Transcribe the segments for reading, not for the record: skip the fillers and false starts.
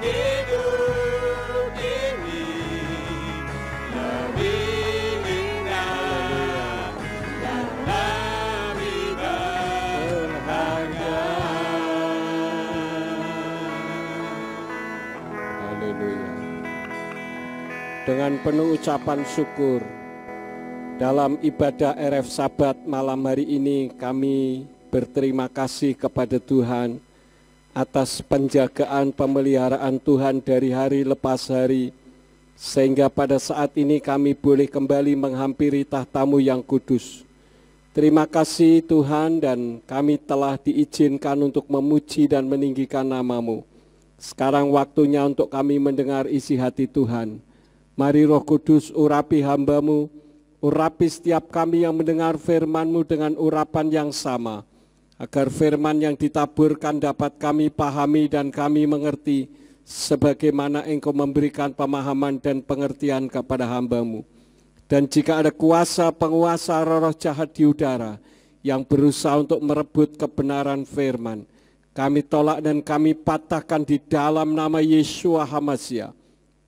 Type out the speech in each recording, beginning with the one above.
hidup ini lebih indah dan lebih berharga. Haleluya. Dengan penuh ucapan syukur dalam ibadah RF Sabat malam hari ini, kami berterima kasih kepada Tuhan atas penjagaan pemeliharaan Tuhan dari hari lepas hari, sehingga pada saat ini kami boleh kembali menghampiri tahta-Mu yang kudus. Terima kasih Tuhan, dan kami telah diizinkan untuk memuji dan meninggikan nama-Mu. Sekarang waktunya untuk kami mendengar isi hati Tuhan. Mari Roh Kudus urapi hamba-Mu, urapi setiap kami yang mendengar firman-Mu dengan urapan yang sama, agar firman yang ditaburkan dapat kami pahami dan kami mengerti, sebagaimana Engkau memberikan pemahaman dan pengertian kepada hamba-Mu. Dan jika ada kuasa penguasa roh jahat di udara yang berusaha untuk merebut kebenaran firman, kami tolak dan kami patahkan di dalam nama Yeshua HaMashiach.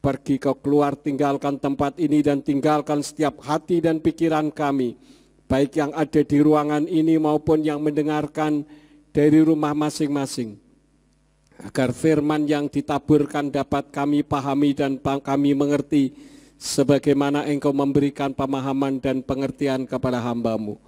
Pergi kau keluar, tinggalkan tempat ini dan tinggalkan setiap hati dan pikiran kami, baik yang ada di ruangan ini maupun yang mendengarkan dari rumah masing-masing. Agar firman yang ditaburkan dapat kami pahami dan kami mengerti, sebagaimana Engkau memberikan pemahaman dan pengertian kepada hamba-Mu.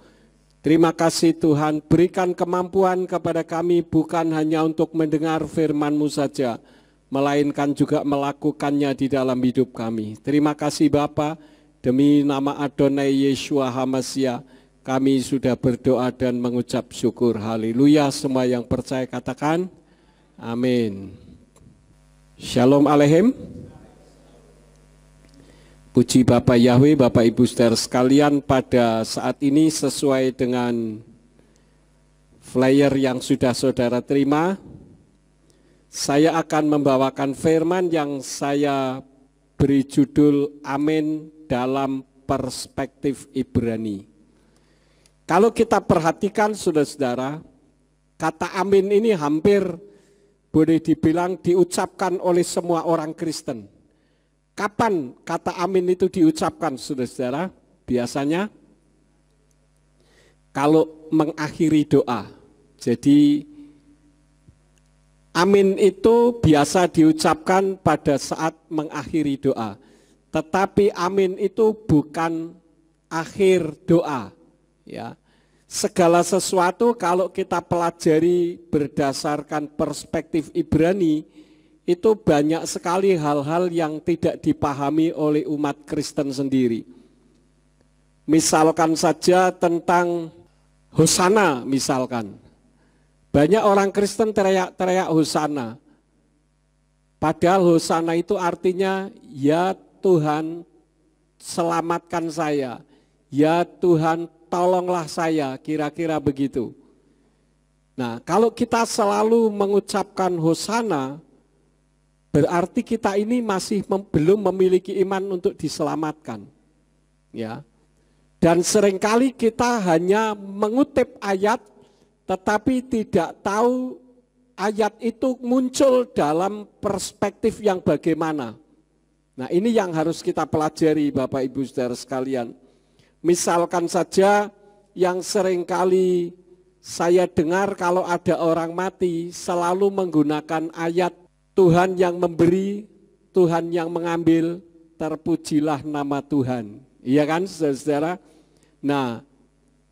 Terima kasih Tuhan, berikan kemampuan kepada kami bukan hanya untuk mendengar firman-Mu saja, melainkan juga melakukannya di dalam hidup kami. Terima kasih Bapa, demi nama Adonai Yeshua HaMashiach, kami sudah berdoa dan mengucap syukur. Haleluya. Semua yang percaya katakan amin. Shalom Aleichem. Puji Bapak Yahweh, Bapak Ibu saudara sekalian, pada saat ini sesuai dengan flyer yang sudah saudara terima, saya akan membawakan firman yang saya beri judul Amin dalam perspektif Ibrani. Kalau kita perhatikan saudara-saudara, kata amin ini hampir boleh dibilang diucapkan oleh semua orang Kristen. Kapan kata amin itu diucapkan saudara-saudara? Biasanya kalau mengakhiri doa. Jadi amin itu biasa diucapkan pada saat mengakhiri doa. Tetapi amin itu bukan akhir doa. Ya. Segala sesuatu kalau kita pelajari berdasarkan perspektif Ibrani, itu banyak sekali hal-hal yang tidak dipahami oleh umat Kristen sendiri. Misalkan saja tentang Hosana misalkan. Banyak orang Kristen teriak-teriak Hosana. Padahal Hosana itu artinya, ya Tuhan selamatkan saya. Ya Tuhan tolonglah saya, kira-kira begitu. Nah, kalau kita selalu mengucapkan Hosana, berarti kita ini masih belum memiliki iman untuk diselamatkan. Ya. Dan seringkali kita hanya mengutip ayat, tetapi tidak tahu ayat itu muncul dalam perspektif yang bagaimana. Nah, ini yang harus kita pelajari Bapak Ibu saudara sekalian. Misalkan saja yang seringkali saya dengar kalau ada orang mati selalu menggunakan ayat Tuhan yang memberi, Tuhan yang mengambil, terpujilah nama Tuhan. Iya kan saudara-saudara? Nah,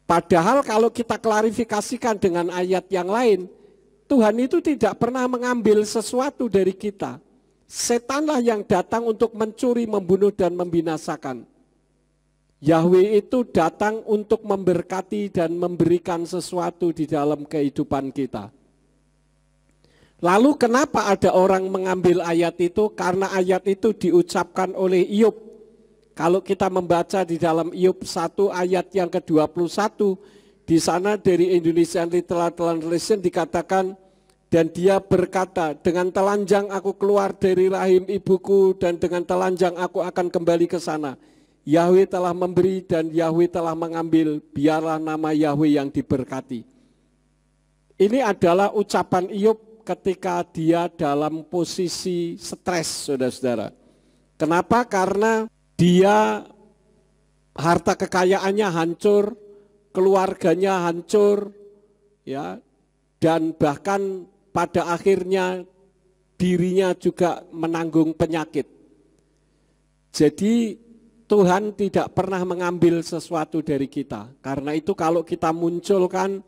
padahal kalau kita klarifikasikan dengan ayat yang lain, Tuhan itu tidak pernah mengambil sesuatu dari kita. Setanlah yang datang untuk mencuri, membunuh, dan membinasakan. Yahweh itu datang untuk memberkati dan memberikan sesuatu di dalam kehidupan kita. Lalu kenapa ada orang mengambil ayat itu? Karena ayat itu diucapkan oleh Iyyub. Kalau kita membaca di dalam Iyyub 1 ayat yang ke-21, di sana dari Indonesian Literal Translation dikatakan, dan dia berkata, dengan telanjang aku keluar dari rahim ibuku dan dengan telanjang aku akan kembali ke sana. Yahweh telah memberi dan Yahweh telah mengambil, biarlah nama Yahweh yang diberkati. Ini adalah ucapan Iyyub ketika dia dalam posisi stres, saudara-saudara. Kenapa? Karena dia harta kekayaannya hancur, keluarganya hancur, ya, dan bahkan pada akhirnya dirinya juga menanggung penyakit. Jadi Tuhan tidak pernah mengambil sesuatu dari kita. Karena itu kalau kita munculkan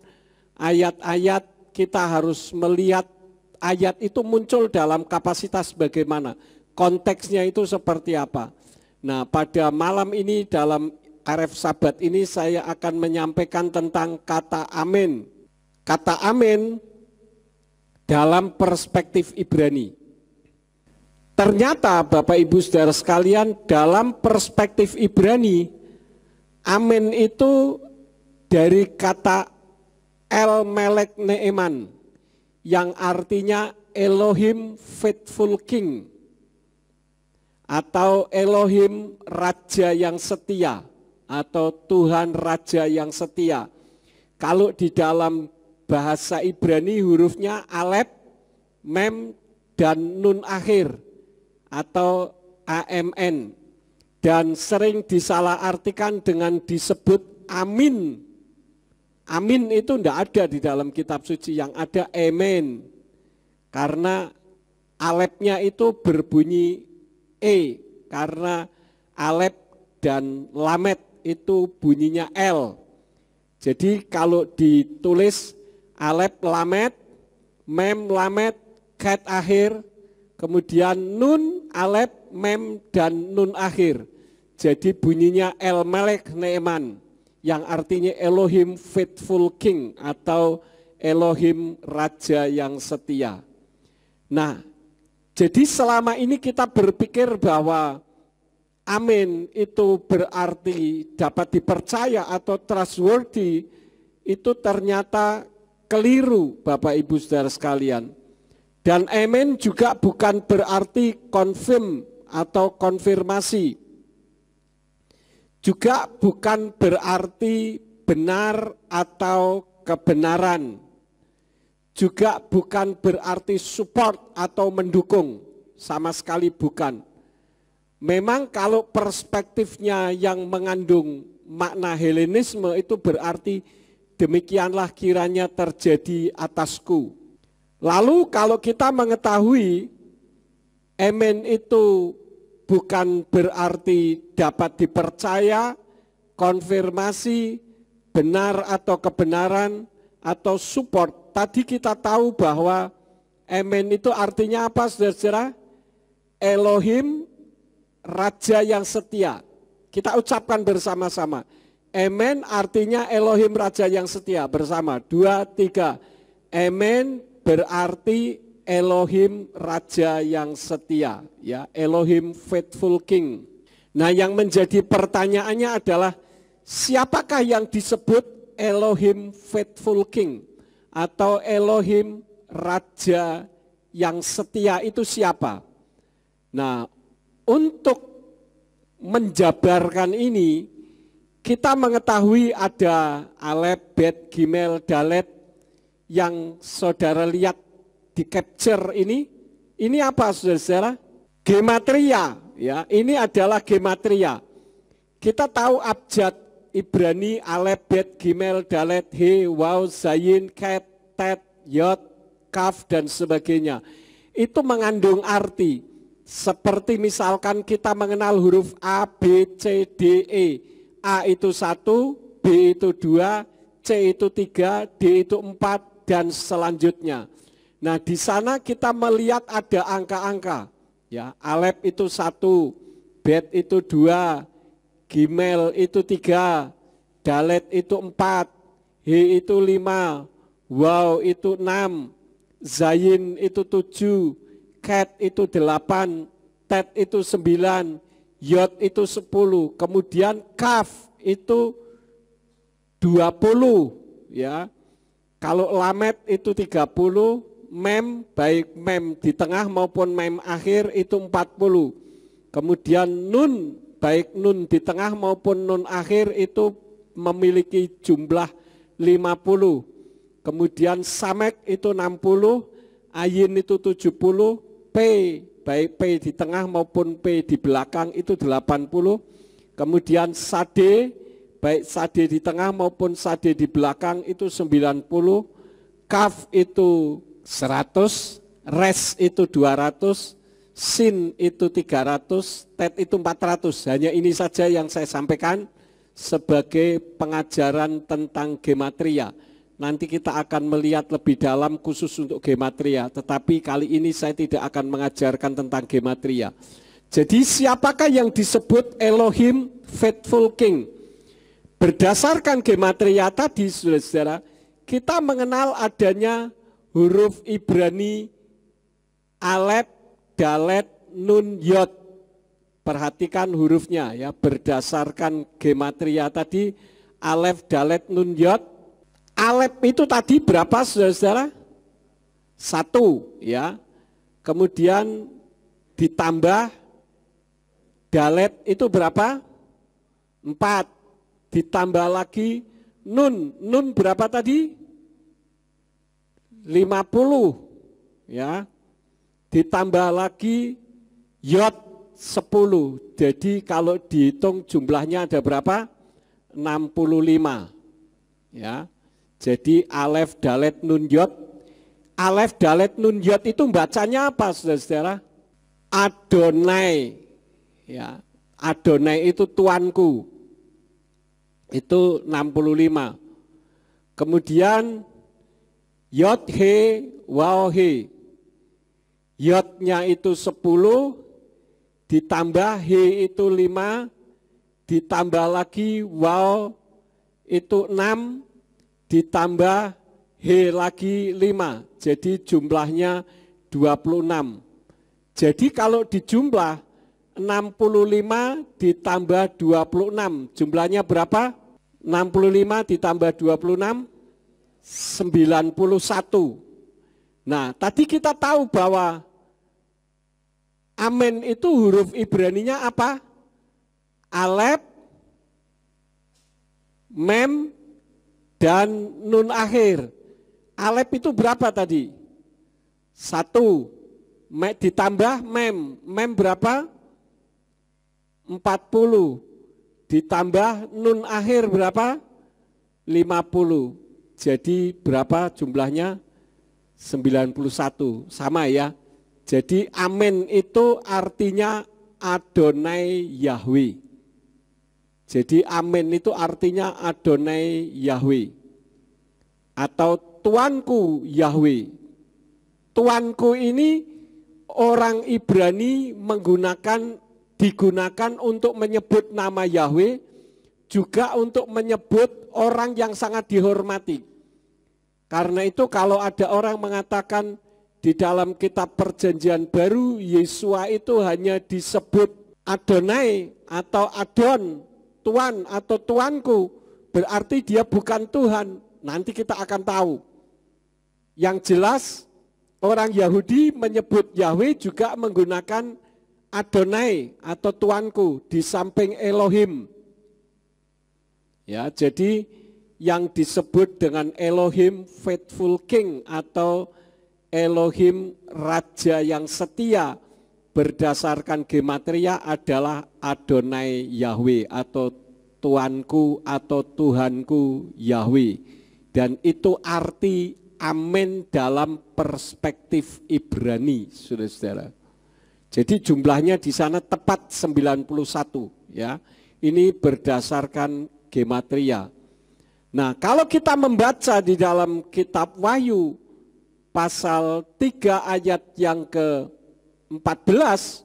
ayat-ayat, kita harus melihat ayat itu muncul dalam kapasitas bagaimana. Konteksnya itu seperti apa. Nah, pada malam ini dalam RF Sabat ini saya akan menyampaikan tentang kata amin. Kata amin dalam perspektif Ibrani. Ternyata Bapak Ibu Saudara sekalian, dalam perspektif Ibrani, amin itu dari kata El Melek Neeman, yang artinya Elohim Faithful King, atau Elohim Raja yang setia, atau Tuhan Raja yang setia. Kalau di dalam bahasa Ibrani hurufnya Alef, Mem, dan Nun akhir, atau AMN, dan sering disalahartikan dengan disebut amin. Amin itu tidak ada di dalam kitab suci, yang ada amen, karena Alefnya itu berbunyi E, karena Alef dan Lamet itu bunyinya L. Jadi kalau ditulis Alef Lamet, Mem Lamet, Ket akhir, kemudian Nun, Alef, Mem, dan Nun akhir. Jadi bunyinya El Melek Neeman, yang artinya Elohim Faithful King, atau Elohim Raja yang setia. Nah, jadi selama ini kita berpikir bahwa amin itu berarti dapat dipercaya atau trustworthy, itu ternyata keliru Bapak Ibu Saudara sekalian. Dan amin juga bukan berarti confirm atau konfirmasi. Juga bukan berarti benar atau kebenaran. Juga bukan berarti support atau mendukung, sama sekali bukan. Memang kalau perspektifnya yang mengandung makna Helenisme itu berarti demikianlah kiranya terjadi atasku. Lalu kalau kita mengetahui amen itu bukan berarti dapat dipercaya, konfirmasi, benar atau kebenaran, atau support. Tadi kita tahu bahwa amen itu artinya apa, saudara-saudara? Elohim, Raja yang setia. Kita ucapkan bersama-sama. Amen artinya Elohim, Raja yang setia. Bersama, 2, 3. Amen berarti Elohim, Raja yang setia. Ya, Elohim Faithful King. Nah, yang menjadi pertanyaannya adalah, siapakah yang disebut Elohim Faithful King? Atau Elohim Raja yang setia itu siapa? Nah, untuk menjabarkan ini, kita mengetahui ada Alef, Bet, Gimel, Dalet yang saudara lihat di capture ini. Ini apa, saudara-saudara? Gematria, ya. Ini adalah gematria. Kita tahu abjad Ibrani, Alef, Bet, Gimel, Dalet, He, Waw, Zayin, Ket, Tet, Yod, Kaf, dan sebagainya. Itu mengandung arti. Seperti misalkan kita mengenal huruf A, B, C, D, E. A itu 1, B itu 2, C itu 3, D itu 4, dan selanjutnya. Nah, di sana kita melihat ada angka-angka. Ya, Alef itu 1, Bet itu 2, Gimel itu 3, Dalet itu 4, He itu 5, Waw itu 6, Zayin itu 7, Ket itu 8, Tet itu 9, Yod itu 10, kemudian Kaf itu 20, ya. Kalau Lamet itu 30, Mem, baik Mem di tengah maupun Mem akhir itu 40. Kemudian Nun, baik Nun di tengah maupun Nun akhir itu memiliki jumlah 50. Kemudian Samek itu 60, Ayin itu 70, P, baik P di tengah maupun P di belakang itu 80. Kemudian Sade, baik Sade di tengah maupun Sade di belakang itu 90. Kaf itu 100, Res itu 200, Sin itu 300, Tet itu 400. Hanya ini saja yang saya sampaikan sebagai pengajaran tentang gematria. Nanti kita akan melihat lebih dalam khusus untuk gematria, tetapi kali ini saya tidak akan mengajarkan tentang gematria. Jadi siapakah yang disebut Elohim Faithful King? Berdasarkan gematria tadi, saudara-saudara, kita mengenal adanya huruf Ibrani Alef, Dalet, Nun, Yod. Perhatikan hurufnya ya, berdasarkan gematria tadi, Alef, Dalet, Nun, Yod. Alef itu tadi berapa, saudara-saudara? 1 ya. Kemudian ditambah Dalet itu berapa? 4. Ditambah lagi Nun. Nun berapa tadi? 50 ya. Ditambah lagi Yod 10. Jadi kalau dihitung jumlahnya ada berapa? 65 ya. Jadi Alef, Dalet, Nun, Yod. Alef, Dalet, Nun, Yod itu bacanya apa, saudara-saudara? Adonai. Ya, Adonai itu Tuanku. Itu 65. Kemudian Yod, He, Waw, He. Yodnya itu 10, ditambah He itu 5, ditambah lagi Waw itu 6, ditambah He lagi 5, jadi jumlahnya 26. Jadi kalau dijumlah 65 ditambah 26, jumlahnya berapa? 65 ditambah 26, 91. Nah, tadi kita tahu bahwa Amen itu huruf Ibraninya apa? Alef, Mem, dan Nun akhir. Alef itu berapa tadi? 1. Ditambah Mem. Mem berapa? 40. Ditambah Nun akhir berapa? 50. Jadi berapa jumlahnya? 91. Sama ya. Jadi Amen itu artinya Adonai Yahweh. Jadi Amen itu artinya Adonai Yahweh atau Tuanku Yahweh. Tuanku ini orang Ibrani digunakan untuk menyebut nama Yahweh, juga untuk menyebut orang yang sangat dihormati. Karena itu kalau ada orang mengatakan di dalam kitab Perjanjian Baru Yesua itu hanya disebut Adonai atau Adon, Tuan atau Tuanku, berarti dia bukan Tuhan. Nanti kita akan tahu. Yang jelas orang Yahudi menyebut Yahweh juga menggunakan Adonai atau Tuanku di samping Elohim. Ya, jadi yang disebut dengan Elohim Faithful King atau Elohim Raja yang setia berdasarkan gematria adalah Adonai Yahweh atau Tuanku atau Tuhanku Yahweh. Dan itu arti Amen dalam perspektif Ibrani, saudara-saudara. Jadi jumlahnya di sana tepat 91 ya. Ini berdasarkan gematria. Nah, kalau kita membaca di dalam kitab Wahyu pasal 3 ayat yang ke-14,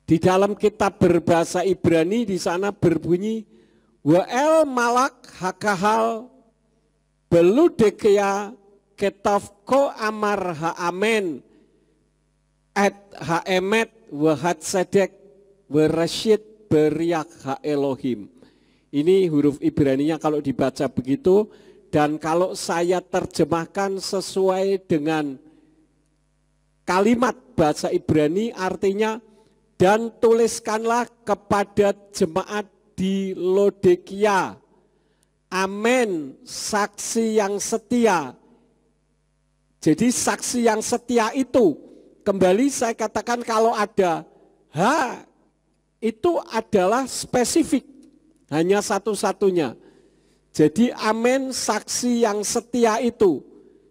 di dalam kitab berbahasa Ibrani di sana berbunyi Wa'el malak hakahal beludekia ketaf ko amar ha'amen et ha'emet wahat sedek warasyid beriak ha'elohim. Ini huruf Ibraninya kalau dibaca begitu, dan kalau saya terjemahkan sesuai dengan kalimat bahasa Ibrani artinya, dan tuliskanlah kepada jemaat di Laodikia, Amen, saksi yang setia, Jadi saksi yang setia itu, kembali saya katakan kalau ada H, itu adalah spesifik, hanya satu-satunya. Jadi amin saksi yang setia itu,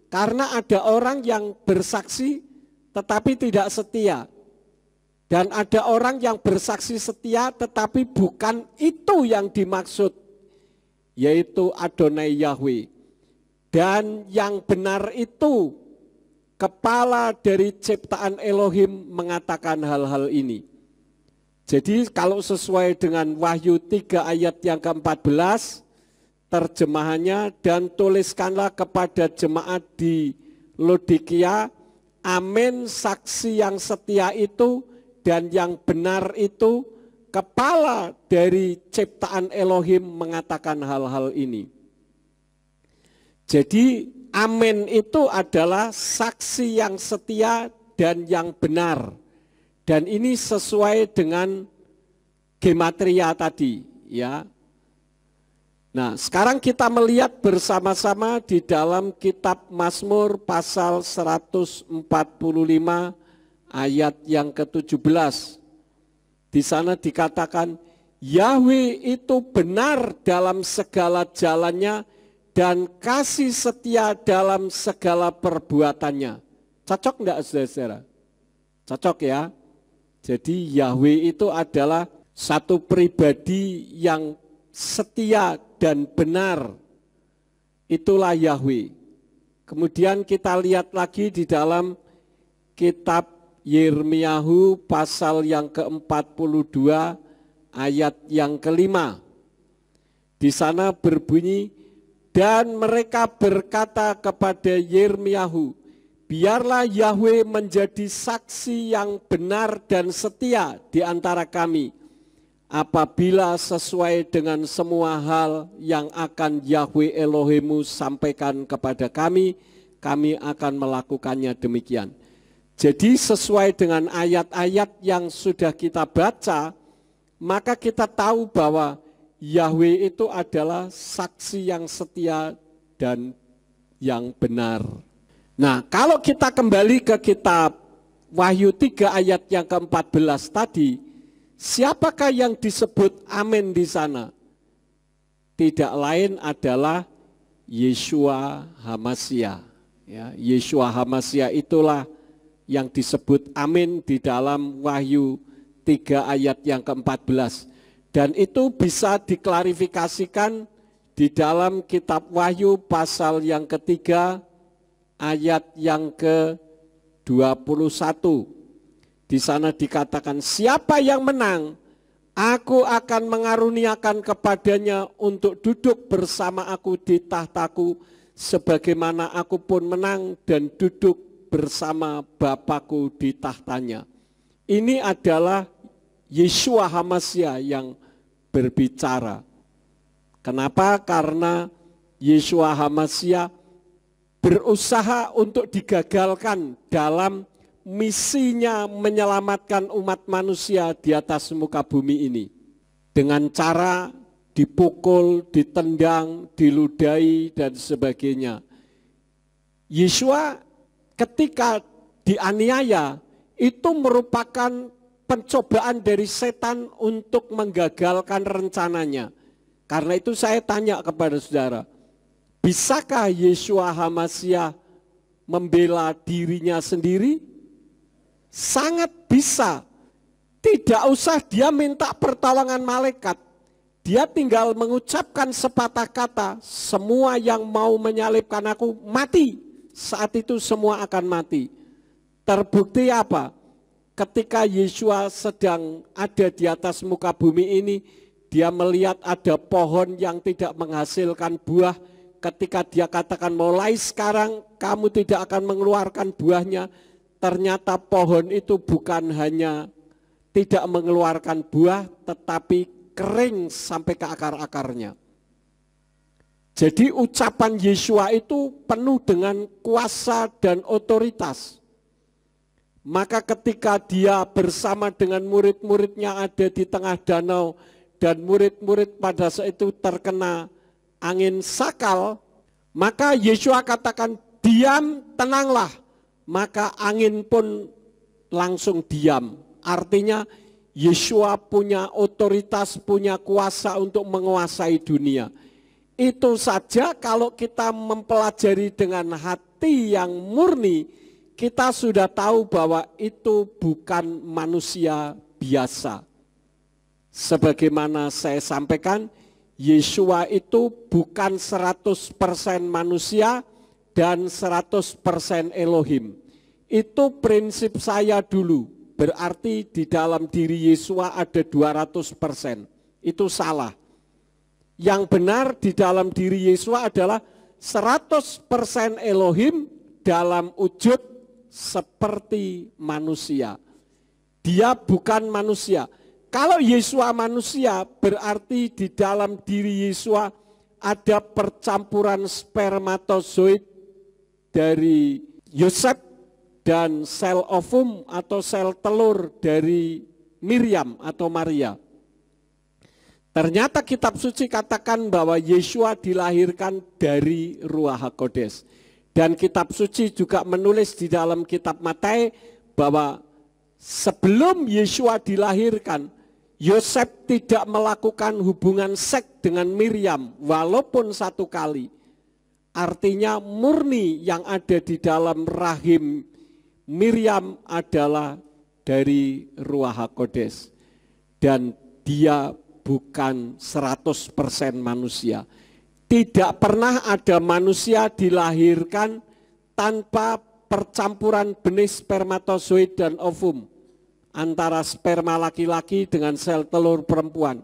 karena ada orang yang bersaksi tetapi tidak setia. Dan ada orang yang bersaksi setia tetapi bukan itu yang dimaksud, yaitu Adonai Yahweh. Dan yang benar itu, kepala dari ciptaan Elohim mengatakan hal-hal ini. Jadi kalau sesuai dengan Wahyu 3 ayat yang ke-14, terjemahannya, dan tuliskanlah kepada jemaat di Laodikia, amin saksi yang setia itu dan yang benar itu, kepala dari ciptaan Elohim mengatakan hal-hal ini. Jadi amin itu adalah saksi yang setia dan yang benar. Dan ini sesuai dengan gematria tadi, ya. Nah, sekarang kita melihat bersama-sama di dalam kitab Mazmur pasal 145 ayat yang ke-17. Di sana dikatakan, Yahweh itu benar dalam segala jalannya dan kasih setia dalam segala perbuatannya. Cocok enggak saudara-saudara? Cocok ya? Jadi Yahweh itu adalah satu pribadi yang setia dan benar. Itulah Yahweh. Kemudian kita lihat lagi di dalam kitab Yirmiyahu pasal yang ke-42 ayat yang ke-5. Di sana berbunyi, dan mereka berkata kepada Yirmiyahu, biarlah Yahweh menjadi saksi yang benar dan setia di antara kami, apabila sesuai dengan semua hal yang akan Yahweh Elohimmu sampaikan kepada kami akan melakukannya demikian. Jadi sesuai dengan ayat-ayat yang sudah kita baca, maka kita tahu bahwa Yahweh itu adalah saksi yang setia dan yang benar. Nah, kalau kita kembali ke kitab Wahyu 3 ayat yang ke-14 tadi, siapakah yang disebut amin di sana? Tidak lain adalah Yeshua HaMashiach. Ya, Yeshua HaMashiach itulah yang disebut amin di dalam Wahyu 3 ayat yang ke-14. Dan itu bisa diklarifikasikan di dalam kitab Wahyu pasal yang ketiga ayat yang ke-21. Di sana dikatakan, siapa yang menang, aku akan mengaruniakan kepadanya untuk duduk bersama aku di tahtaku, sebagaimana aku pun menang dan duduk bersama Bapakku di tahtanya. Ini adalah Yeshua HaMashiach yang berbicara. Kenapa? Karena Yeshua HaMashiach berusaha untuk digagalkan dalam misinya menyelamatkan umat manusia di atas muka bumi ini. Dengan cara dipukul, ditendang, diludahi, dan sebagainya. Yeshua ketika dianiaya itu merupakan pencobaan dari setan untuk menggagalkan rencananya. Karena itu saya tanya kepada saudara, bisakah Yeshua HaMashiach membela dirinya sendiri? Sangat bisa. Tidak usah dia minta pertolongan malaikat. Dia tinggal mengucapkan sepatah kata, semua yang mau menyalibkan aku mati. Saat itu semua akan mati. Terbukti apa? Ketika Yeshua sedang ada di atas muka bumi ini, dia melihat ada pohon yang tidak menghasilkan buah. Ketika dia katakan mulai sekarang kamu tidak akan mengeluarkan buahnya, ternyata pohon itu bukan hanya tidak mengeluarkan buah, tetapi kering sampai ke akar-akarnya. Jadi ucapan Yeshua itu penuh dengan kuasa dan otoritas. Maka ketika dia bersama dengan murid-muridnya ada di tengah danau, dan murid-murid pada saat itu terkena angin sakal, maka Yeshua katakan, diam, tenanglah, maka angin pun langsung diam. Artinya Yeshua punya otoritas, punya kuasa untuk menguasai dunia. Itu saja kalau kita mempelajari dengan hati yang murni, kita sudah tahu bahwa itu bukan manusia biasa. Sebagaimana saya sampaikan, Yeshua itu bukan 100% manusia dan 100% Elohim. Itu prinsip saya dulu. Berarti di dalam diri Yeshua ada 200%. Itu salah. Yang benar di dalam diri Yeshua adalah 100% Elohim dalam wujud seperti manusia. Dia bukan manusia. Kalau Yeshua manusia, berarti di dalam diri Yeshua ada percampuran spermatozoid dari Yosef dan sel ovum atau sel telur dari Miriam atau Maria. Ternyata kitab suci katakan bahwa Yeshua dilahirkan dari Ruach HaKodes. Dan kitab suci juga menulis di dalam kitab Matius bahwa sebelum Yeshua dilahirkan, Yosef tidak melakukan hubungan seks dengan Miriam walaupun satu kali. Artinya murni yang ada di dalam rahim Miriam adalah dari Ruach HaKodes. Dan dia bukan 100% manusia. Tidak pernah ada manusia dilahirkan tanpa percampuran benih spermatozoid dan ovum antara sperma laki-laki dengan sel telur perempuan,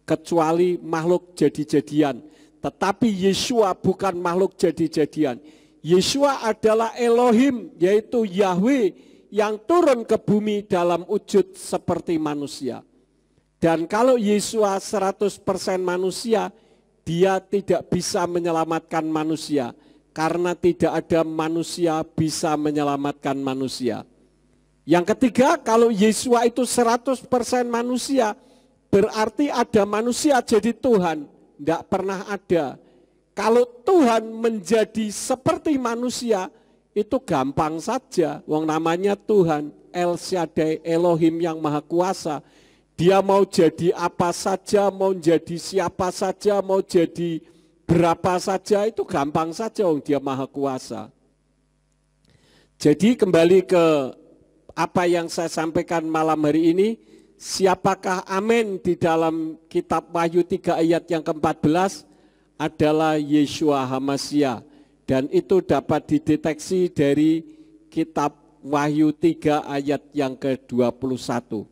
kecuali makhluk jadi-jadian. Tetapi Yeshua bukan makhluk jadi-jadian. Yeshua adalah Elohim, yaitu Yahweh yang turun ke bumi dalam wujud seperti manusia. Dan kalau Yeshua 100% manusia, dia tidak bisa menyelamatkan manusia. Karena tidak ada manusia bisa menyelamatkan manusia. Yang ketiga, kalau Yeshua itu 100% manusia, berarti ada manusia jadi Tuhan. Tidak pernah ada. Kalau Tuhan menjadi seperti manusia, itu gampang saja. Wong namanya Tuhan, El Shaddai, Elohim yang Maha Kuasa. Dia mau jadi apa saja, mau jadi siapa saja, mau jadi berapa saja, itu gampang saja. Wong dia Maha Kuasa. Jadi kembali ke apa yang saya sampaikan malam hari ini, siapakah amin di dalam kitab Wahyu 3 ayat yang ke-14 adalah Yeshua HaMashiach. Dan itu dapat dideteksi dari kitab Wahyu 3 ayat yang ke-21.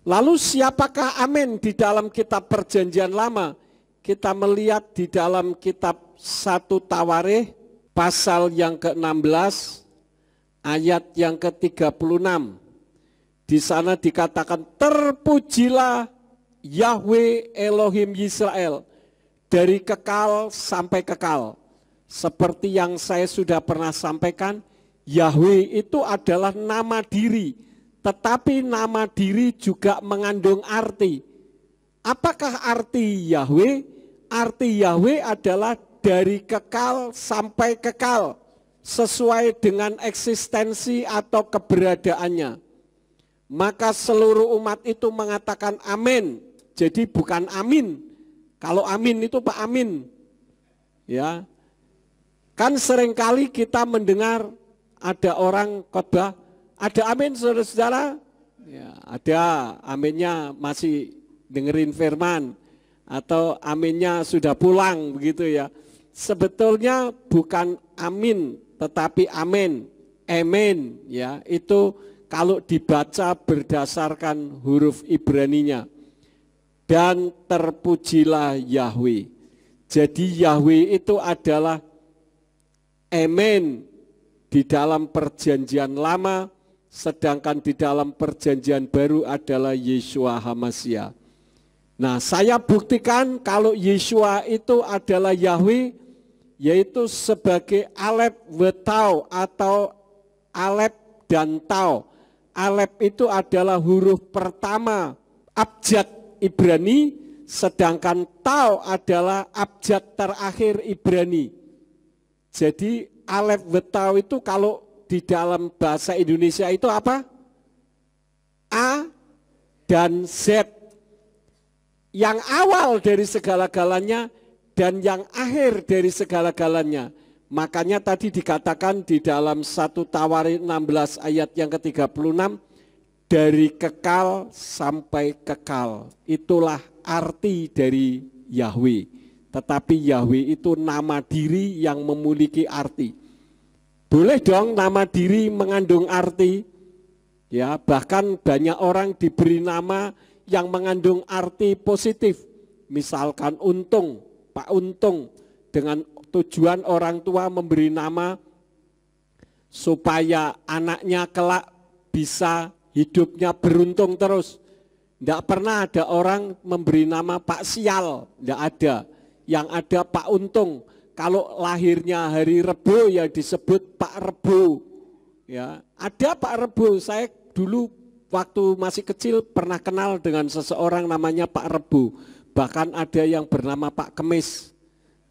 Lalu siapakah amin di dalam kitab Perjanjian Lama? Kita melihat di dalam kitab 1 Tawarikh pasal yang ke-16 ayat yang ke-36. Di sana dikatakan, terpujilah Yahweh Elohim Yisrael dari kekal sampai kekal. Seperti yang saya sudah pernah sampaikan, Yahweh itu adalah nama diri, tetapi nama diri juga mengandung arti. Apakah arti Yahweh? Arti Yahweh adalah dari kekal sampai kekal, sesuai dengan eksistensi atau keberadaannya. Maka seluruh umat itu mengatakan amin. Jadi bukan amin. Kalau amin itu Pak Amin. Ya. Kan seringkali kita mendengar ada orang khotbah, ada amin saudara-saudara? Ya, ada aminnya masih dengerin firman atau aminnya sudah pulang begitu ya. Sebetulnya bukan amin tetapi amin. Amen ya, itu kalau dibaca berdasarkan huruf Ibraninya. Dan terpujilah Yahweh. Jadi Yahweh itu adalah amen di dalam perjanjian lama, sedangkan di dalam perjanjian baru adalah Yeshua HaMashiach. Nah, saya buktikan kalau Yeshua itu adalah Yahweh, yaitu sebagai Alef Wetau atau Alef dan Tau. Alef itu adalah huruf pertama abjad Ibrani, sedangkan Tau adalah abjad terakhir Ibrani. Jadi Alef Wetau itu kalau di dalam bahasa Indonesia itu apa? A dan Z. Yang awal dari segala-galanya dan yang akhir dari segala-galanya. Makanya tadi dikatakan di dalam 1 Tawarin 16 ayat yang ke-36, dari kekal sampai kekal. Itulah arti dari Yahweh. Tetapi Yahweh itu nama diri yang memiliki arti. Boleh dong nama diri mengandung arti? Ya, bahkan banyak orang diberi nama yang mengandung arti positif. Misalkan Untung, Pak Untung, dengan tujuan orang tua memberi nama supaya anaknya kelak bisa hidupnya beruntung terus. Tidak pernah ada orang memberi nama Pak Sial, tidak ada. Yang ada Pak Untung. Kalau lahirnya hari Rebo ya disebut Pak Rebo. Ya, ada Pak Rebo. Saya dulu waktu masih kecil pernah kenal dengan seseorang namanya Pak Rebo. Bahkan ada yang bernama Pak Kemis.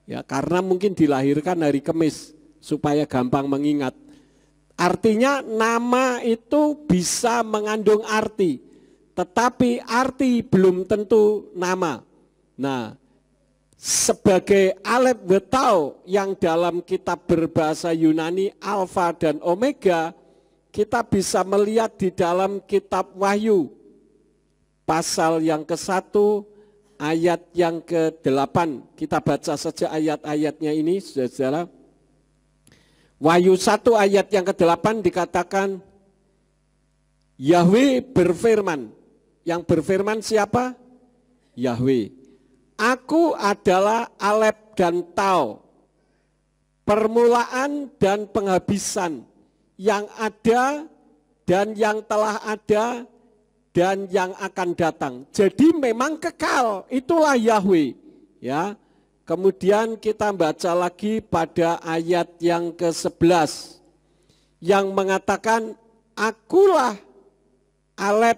Ya, karena mungkin dilahirkan hari Kemis supaya gampang mengingat. Artinya nama itu bisa mengandung arti, tetapi arti belum tentu nama. Nah, sebagai Alef Wetau yang dalam kitab berbahasa Yunani Alfa dan Omega, kita bisa melihat di dalam kitab Wahyu pasal yang ke-1 ayat yang ke-8. Kita baca saja ayat-ayatnya ini, saudara. Wahyu 1 ayat yang ke-8 dikatakan, Yahweh berfirman. Yang berfirman siapa? Yahweh. Aku adalah Alef dan Tau, permulaan dan penghabisan, yang ada dan yang telah ada dan yang akan datang. Jadi memang kekal, itulah Yahweh. Ya. Kemudian kita baca lagi pada ayat yang ke-11 yang mengatakan, akulah Alef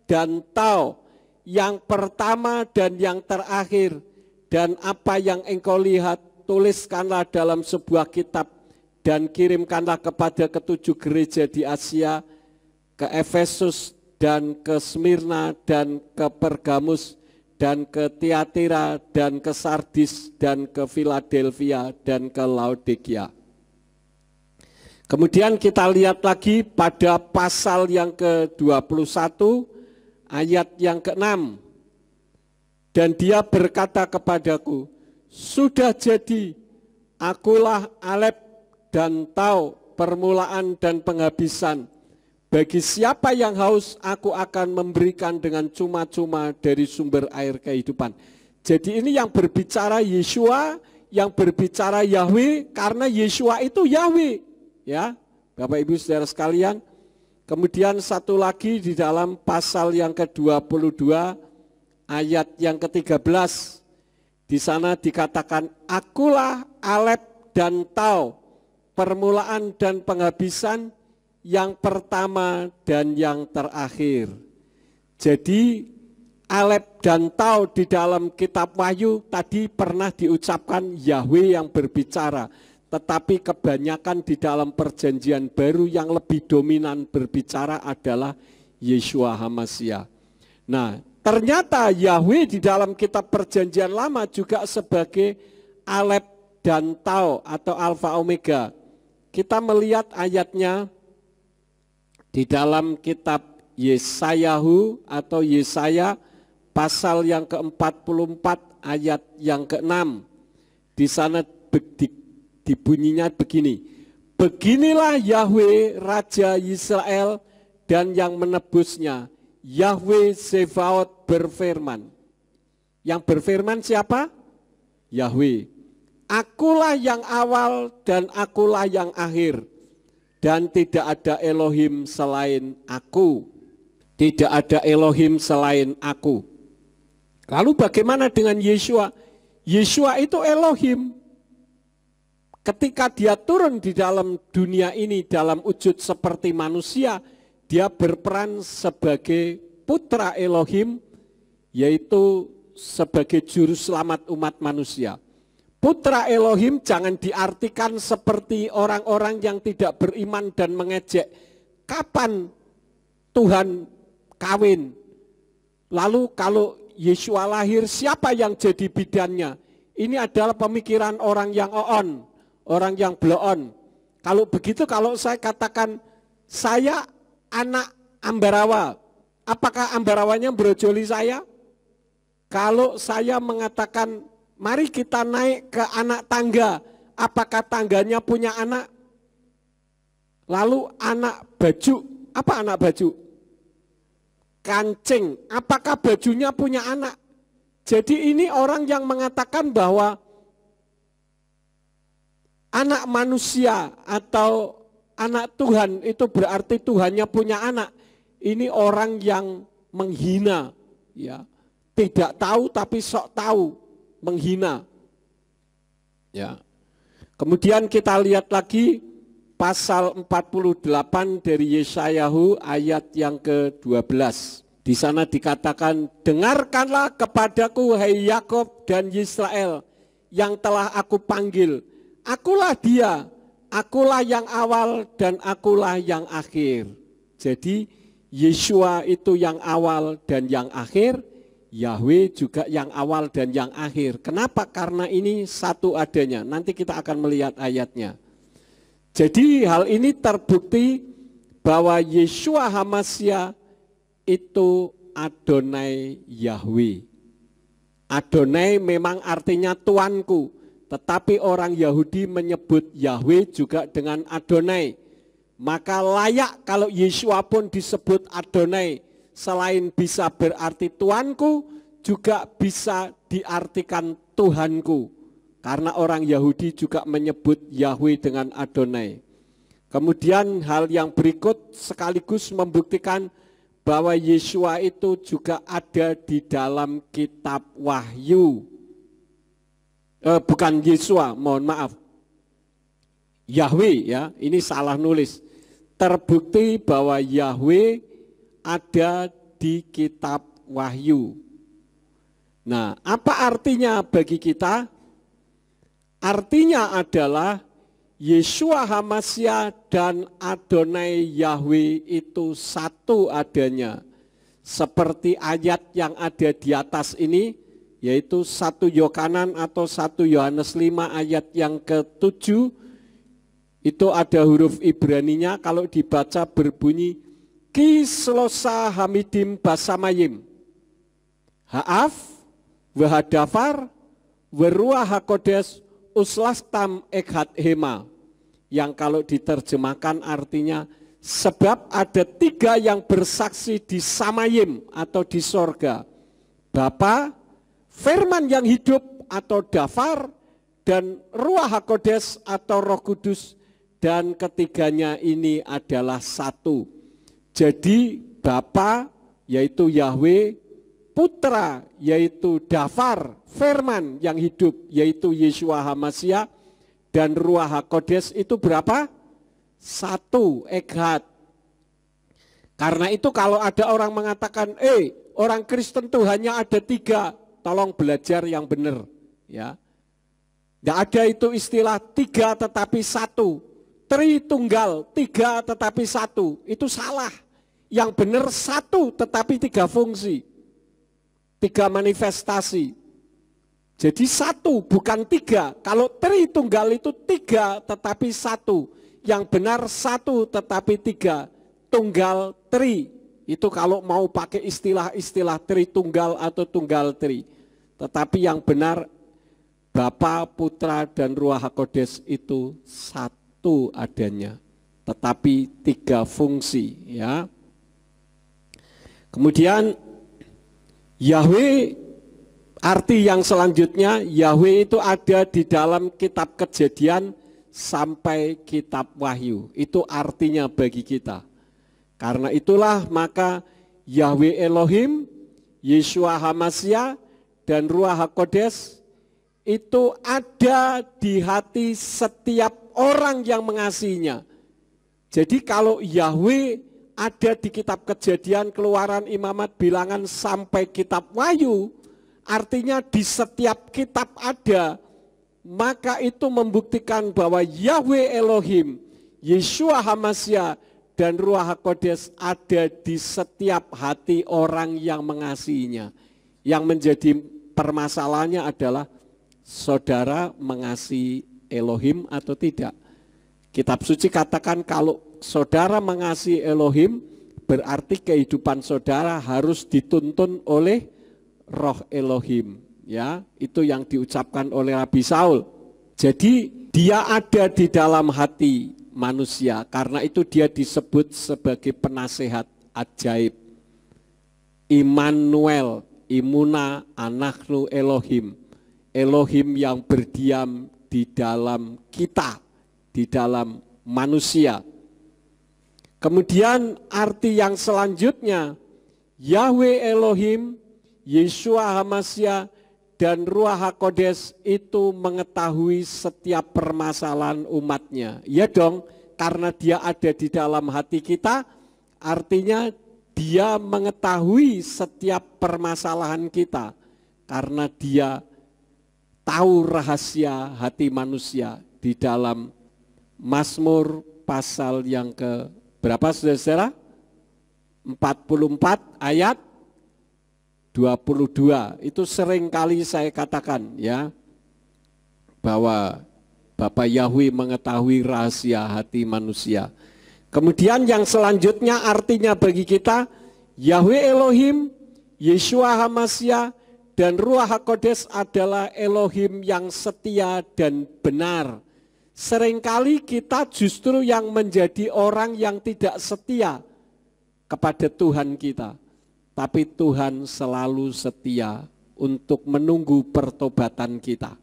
dan Tau, yang pertama dan yang terakhir, dan apa yang engkau lihat tuliskanlah dalam sebuah kitab dan kirimkanlah kepada ketujuh gereja di Asia, ke Efesus dan ke Smyrna dan ke Pergamus dan ke Tiatira dan ke Sardis dan ke Philadelphia dan ke Laodikia. Kemudian kita lihat lagi pada pasal yang ke-21 ayat yang ke-6. Dan dia berkata kepadaku, sudah jadi, akulah Alef dan Tau, permulaan dan penghabisan. Bagi siapa yang haus, aku akan memberikan dengan cuma-cuma dari sumber air kehidupan. Jadi ini yang berbicara Yeshua, yang berbicara Yahweh, karena Yeshua itu Yahweh. Ya, Bapak Ibu Saudara sekalian. Kemudian satu lagi di dalam pasal yang ke-22 ayat yang ke-13. Di sana dikatakan, akulah Alef dan Tau, permulaan dan penghabisan, yang pertama dan yang terakhir. Jadi Alef dan Tau di dalam kitab Wahyu tadi pernah diucapkan Yahweh yang berbicara, tetapi kebanyakan di dalam perjanjian baru yang lebih dominan berbicara adalah Yeshua HaMashiach. Nah, ternyata Yahweh di dalam kitab perjanjian lama juga sebagai Alef dan Tau atau Alfa Omega. Kita melihat ayatnya di dalam kitab Yesayahu atau Yesaya pasal yang ke-44 ayat yang ke-6. Di sana dibunyinya begini. Beginilah Yahweh Raja Israel dan yang menebusnya. Yahweh Sebaot berfirman. Yang berfirman siapa? Yahweh. Akulah yang awal dan akulah yang akhir. Dan tidak ada Elohim selain aku. Tidak ada Elohim selain aku. Lalu bagaimana dengan Yeshua? Yeshua itu Elohim. Ketika dia turun di dalam dunia ini dalam wujud seperti manusia, dia berperan sebagai putra Elohim, yaitu sebagai juru selamat umat manusia. Putra Elohim jangan diartikan seperti orang-orang yang tidak beriman dan mengejek. Kapan Tuhan kawin? Lalu kalau Yeshua lahir, siapa yang jadi bidannya? Ini adalah pemikiran orang yang oon, orang yang bloon. Kalau begitu, kalau saya katakan saya anak Ambarawa, apakah Ambarawanya brojoli saya? Kalau saya mengatakan mari kita naik ke anak tangga, apakah tangganya punya anak? Lalu anak baju, apa anak baju? Kancing, apakah bajunya punya anak? Jadi ini orang yang mengatakan bahwa anak manusia atau anak Tuhan itu berarti Tuhannya punya anak. Ini orang yang menghina, ya. Tidak tahu tapi sok tahu, menghina. Ya. Kemudian kita lihat lagi pasal 48 dari Yeshayahu ayat yang ke-12. Di sana dikatakan, dengarkanlah kepadaku hai Yakob dan Israel yang telah aku panggil. Akulah dia, akulah yang awal dan akulah yang akhir. Jadi Yeshua itu yang awal dan yang akhir, Yahweh juga yang awal dan yang akhir. Kenapa? Karena ini satu adanya. Nanti kita akan melihat ayatnya. Jadi hal ini terbukti bahwa Yeshua HaMashiach itu Adonai Yahweh. Adonai memang artinya tuanku, tetapi orang Yahudi menyebut Yahweh juga dengan Adonai. Maka layak kalau Yeshua pun disebut Adonai. Selain bisa berarti tuanku, juga bisa diartikan Tuhanku. Karena orang Yahudi juga menyebut Yahweh dengan Adonai. Kemudian hal yang berikut sekaligus membuktikan bahwa Yeshua itu juga ada di dalam kitab Wahyu. Bukan Yeshua, mohon maaf. Yahweh, ya, ini salah nulis. Terbukti bahwa Yahweh ada di kitab Wahyu. Nah, apa artinya bagi kita? Artinya adalah Yeshua HaMashiach dan Adonai Yahweh itu satu adanya. Seperti ayat yang ada di atas ini, yaitu 1 Yohanan atau 1 Yohanes 5 ayat yang ke-7, itu ada huruf Ibraninya, kalau dibaca berbunyi Kislosa Hamidim Basamayim Ha'af Wahadafar Weruah HaKodes Uslastam Ekhat Hema, yang kalau diterjemahkan artinya sebab ada 3 yang bersaksi di Samayim atau di sorga, Bapa, Firman yang hidup atau Dafar, dan Ruah HaKodes atau Roh Kudus, dan ketiganya ini adalah satu. Jadi Bapa yaitu Yahweh, Putra yaitu Dafar, Firman yang hidup yaitu Yeshua HaMashiach, dan Ruah HaKodes itu berapa? 1, Echad. Karena itu kalau ada orang mengatakan, orang Kristen tuh hanya ada 3, tolong belajar yang benar, ya. Tidak ada itu istilah 3 tetapi 1, Tritunggal 3 tetapi 1, itu salah. Yang benar 1 tetapi 3 fungsi, 3 manifestasi. Jadi 1 bukan 3. Kalau Tritunggal itu 3 tetapi 1. Yang benar 1 tetapi 3. Tunggal tri. Itu kalau mau pakai istilah-istilah Tritunggal atau Tunggal tri. Tetapi yang benar Bapa, Putra, dan Ruah HaKodes itu 1 adanya. Tetapi 3 fungsi, ya. Kemudian Yahweh, arti yang selanjutnya, Yahweh itu ada di dalam kitab Kejadian sampai kitab Wahyu. Itu artinya bagi kita. Karena itulah maka Yahweh Elohim, Yeshua HaMashiach, dan Ruah HaKodes itu ada di hati setiap orang yang mengasihinya. Jadi kalau Yahweh ada di kitab Kejadian, Keluaran, Imamat, Bilangan sampai kitab Wahyu, artinya di setiap kitab ada, maka itu membuktikan bahwa Yahweh Elohim, Yeshua HaMashiach, dan Ruach HaKodes ada di setiap hati orang yang mengasihinya. Yang menjadi permasalahannya adalah saudara mengasihi Elohim atau tidak. Kitab suci katakan kalau saudara mengasihi Elohim, berarti kehidupan saudara harus dituntun oleh Roh Elohim. Ya, itu yang diucapkan oleh Rabi Saul. Jadi dia ada di dalam hati manusia, karena itu dia disebut sebagai penasehat ajaib. Immanuel, Imuna Anachnu Elohim. Elohim yang berdiam di dalam kita, di dalam manusia. Kemudian arti yang selanjutnya, Yahweh Elohim, Yeshua HaMashiach, dan Ruach HaKodes itu mengetahui setiap permasalahan umatnya. Ya dong, karena dia ada di dalam hati kita, artinya dia mengetahui setiap permasalahan kita. Karena dia tahu rahasia hati manusia di dalam Mazmur pasal yang ke berapa saudara-saudara? 44 ayat 22. Itu sering kali saya katakan ya, bahwa Bapa Yahweh mengetahui rahasia hati manusia. Kemudian yang selanjutnya artinya bagi kita, Yahweh Elohim, Yeshua HaMashiach, dan Ruach HaKodes adalah Elohim yang setia dan benar. Seringkali kita justru yang menjadi orang yang tidak setia kepada Tuhan kita. Tapi Tuhan selalu setia untuk menunggu pertobatan kita.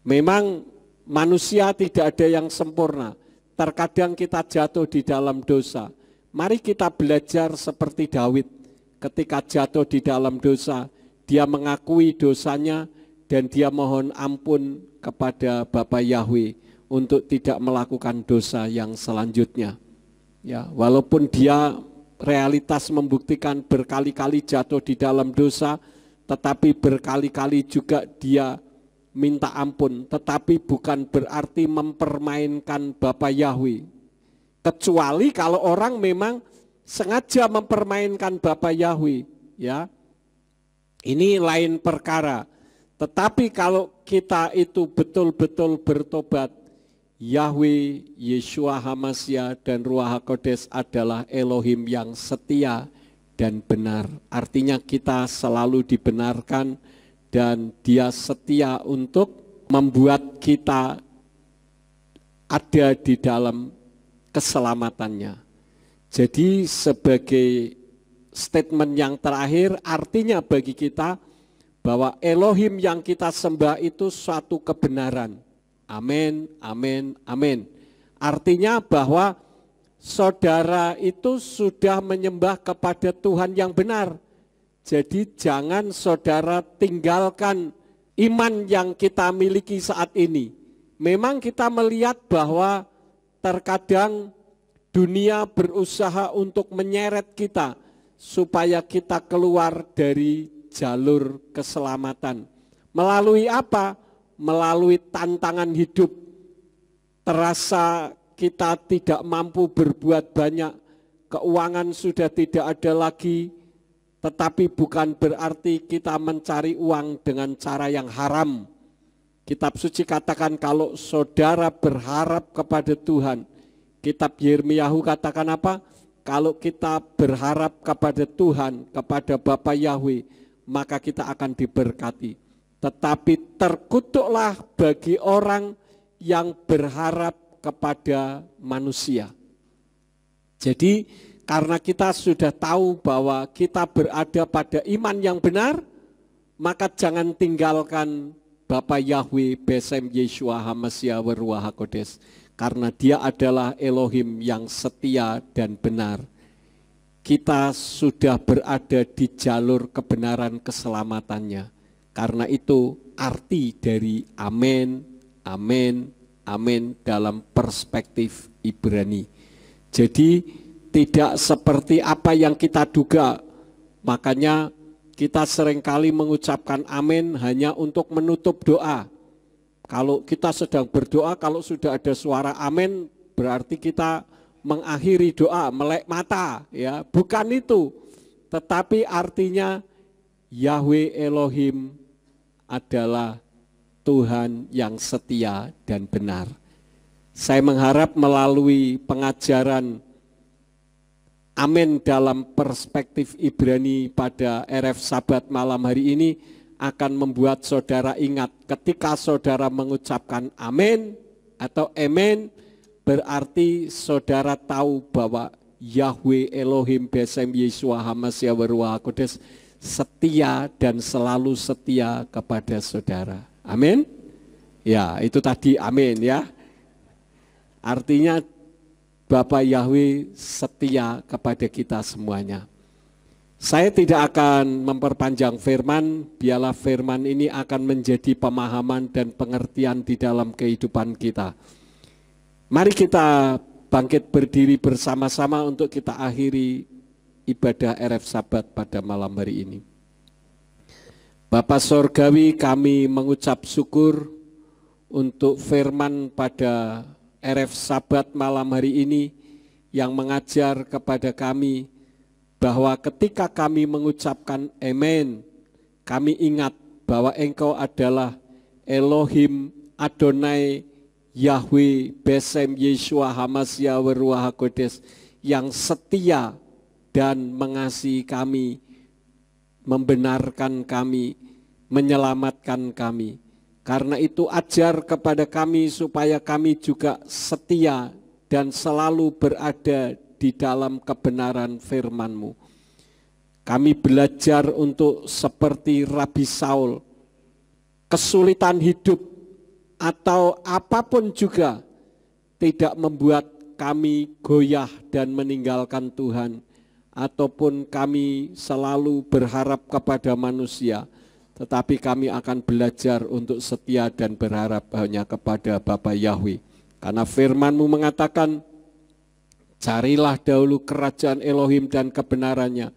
Memang manusia tidak ada yang sempurna. Terkadang kita jatuh di dalam dosa. Mari kita belajar seperti Daud. Ketika jatuh di dalam dosa, dia mengakui dosanya dan dia mohon ampun kepada Bapa Yahweh untuk tidak melakukan dosa yang selanjutnya. Ya, walaupun dia realitas membuktikan berkali-kali jatuh di dalam dosa, tetapi berkali-kali juga dia minta ampun, tetapi bukan berarti mempermainkan Bapa Yahweh. Kecuali kalau orang memang sengaja mempermainkan Bapa Yahweh, ya. Ini lain perkara. Tetapi kalau kita itu betul-betul bertobat, Yahweh, Yeshua HaMashiach, dan Ruach HaKodes adalah Elohim yang setia dan benar. Artinya kita selalu dibenarkan dan dia setia untuk membuat kita ada di dalam keselamatannya. Jadi sebagai statement yang terakhir, artinya bagi kita bahwa Elohim yang kita sembah itu suatu kebenaran. Amin, amin, amin. Artinya bahwa saudara itu sudah menyembah kepada Tuhan yang benar. Jadi jangan saudara tinggalkan iman yang kita miliki saat ini. Memang kita melihat bahwa terkadang dunia berusaha untuk menyeret kita supaya kita keluar dari jalur keselamatan. Melalui apa? Melalui tantangan hidup. Terasa kita tidak mampu berbuat banyak, keuangan sudah tidak ada lagi, tetapi bukan berarti kita mencari uang dengan cara yang haram. Kitab suci katakan kalau saudara berharap kepada Tuhan, kitab Yirmiyahu katakan apa? Kalau kita berharap kepada Tuhan, kepada Bapa Yahweh, maka kita akan diberkati. Tetapi terkutuklah bagi orang yang berharap kepada manusia. Jadi karena kita sudah tahu bahwa kita berada pada iman yang benar, maka jangan tinggalkan Bapa Yahweh, Besem Yeshua HaMashiach Ruach HaKodes. Karena dia adalah Elohim yang setia dan benar. Kita sudah berada di jalur kebenaran keselamatannya. Karena itu arti dari amin, amin, amin dalam perspektif Ibrani. Jadi tidak seperti apa yang kita duga. Makanya kita seringkali mengucapkan amin hanya untuk menutup doa. Kalau kita sedang berdoa, kalau sudah ada suara amin, berarti kita mengakhiri doa, melek mata, ya. Bukan itu. Tetapi artinya Yahweh Elohim adalah Tuhan yang setia dan benar. Saya mengharap melalui pengajaran amin dalam perspektif Ibrani pada RF Sabat malam hari ini akan membuat saudara ingat ketika saudara mengucapkan amin atau amen, berarti saudara tahu bahwa Yahweh Elohim Besem Yeshua Hamasya Waruah Kodes setia dan selalu setia kepada saudara. Amin. Ya, itu tadi amin ya. Artinya Bapa Yahweh setia kepada kita semuanya. Saya tidak akan memperpanjang firman, biarlah firman ini akan menjadi pemahaman dan pengertian di dalam kehidupan kita. Mari kita bangkit berdiri bersama-sama untuk kita akhiri ibadah RF Sabat pada malam hari ini. Bapa Sorgawi, kami mengucap syukur untuk firman pada RF Sabat malam hari ini yang mengajar kepada kami bahwa ketika kami mengucapkan amen, kami ingat bahwa Engkau adalah Elohim Adonai Yahweh Besem Yeshua Hamasya Waruah Kodes yang setia dan mengasihi kami, membenarkan kami, menyelamatkan kami. Karena itu ajar kepada kami supaya kami juga setia dan selalu berada di dalam kebenaran firman-Mu. Kami belajar untuk seperti Rabi Saul, kesulitan hidup atau apapun juga tidak membuat kami goyah dan meninggalkan Tuhan, ataupun kami selalu berharap kepada manusia, tetapi kami akan belajar untuk setia dan berharap hanya kepada Bapa Yahweh. Karena firman-Mu mengatakan, carilah dahulu kerajaan Elohim dan kebenarannya,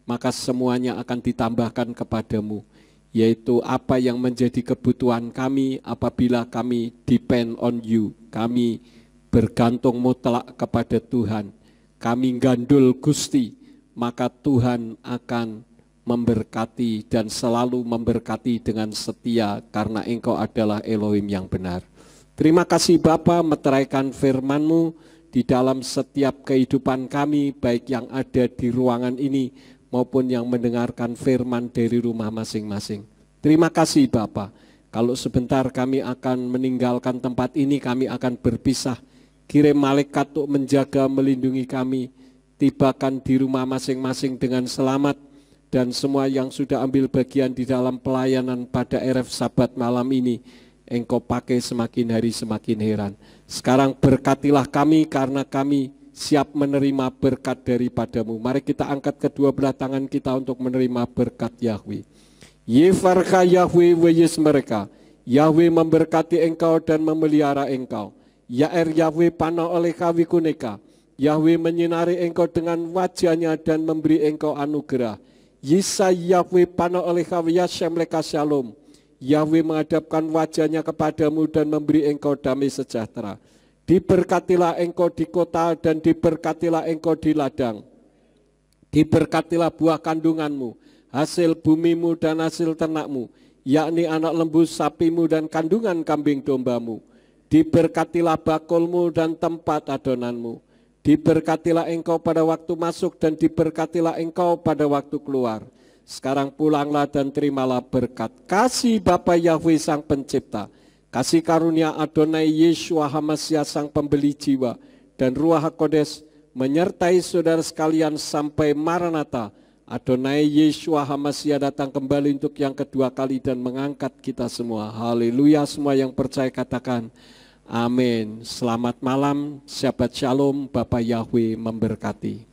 maka semuanya akan ditambahkan kepadamu, yaitu apa yang menjadi kebutuhan kami apabila kami depend on you, kami bergantung mutlak kepada Tuhan, kami gandul Gusti, maka Tuhan akan memberkati dan selalu memberkati dengan setia karena Engkau adalah Elohim yang benar. Terima kasih Bapa, meteraikan firman-Mu di dalam setiap kehidupan kami, baik yang ada di ruangan ini maupun yang mendengarkan firman dari rumah masing-masing. Terima kasih Bapa. Kalau sebentar kami akan meninggalkan tempat ini, kami akan berpisah. Kirim malaikat untuk menjaga, melindungi kami. Tibakan di rumah masing-masing dengan selamat. Dan semua yang sudah ambil bagian di dalam pelayanan pada RF Sabat malam ini, Engkau pakai semakin hari semakin heran. Sekarang berkatilah kami karena kami siap menerima berkat daripada-Mu. Mari kita angkat kedua belah tangan kita untuk menerima berkat Yahweh. Yefarka Yahweh weyes mereka. Yahweh memberkati engkau dan memelihara engkau. Yaer Yahweh panah oleh kawikuneka. Yahweh menyinari engkau dengan wajahnya dan memberi engkau anugerah. Yisa Yahweh panah oleh kawiyashem leka shalom. Yahweh menghadapkan wajahnya kepadamu dan memberi engkau damai sejahtera. Diberkatilah engkau di kota dan diberkatilah engkau di ladang. Diberkatilah buah kandunganmu, hasil bumimu dan hasil ternakmu, yakni anak lembu sapimu dan kandungan kambing dombamu. Diberkatilah bakulmu dan tempat adonanmu. Diberkatilah engkau pada waktu masuk dan diberkatilah engkau pada waktu keluar. Sekarang pulanglah dan terimalah berkat kasih Bapa Yahweh Sang Pencipta, kasih karunia Adonai Yeshua Hamasya Sang Pembeli jiwa, dan Ruach HaKodes menyertai saudara sekalian sampai Maranatha. Adonai Yeshua Hamasya datang kembali untuk yang kedua kali dan mengangkat kita semua. Haleluya, semua yang percaya katakan amin. Selamat malam, Shabbat Shalom, Bapa Yahweh memberkati.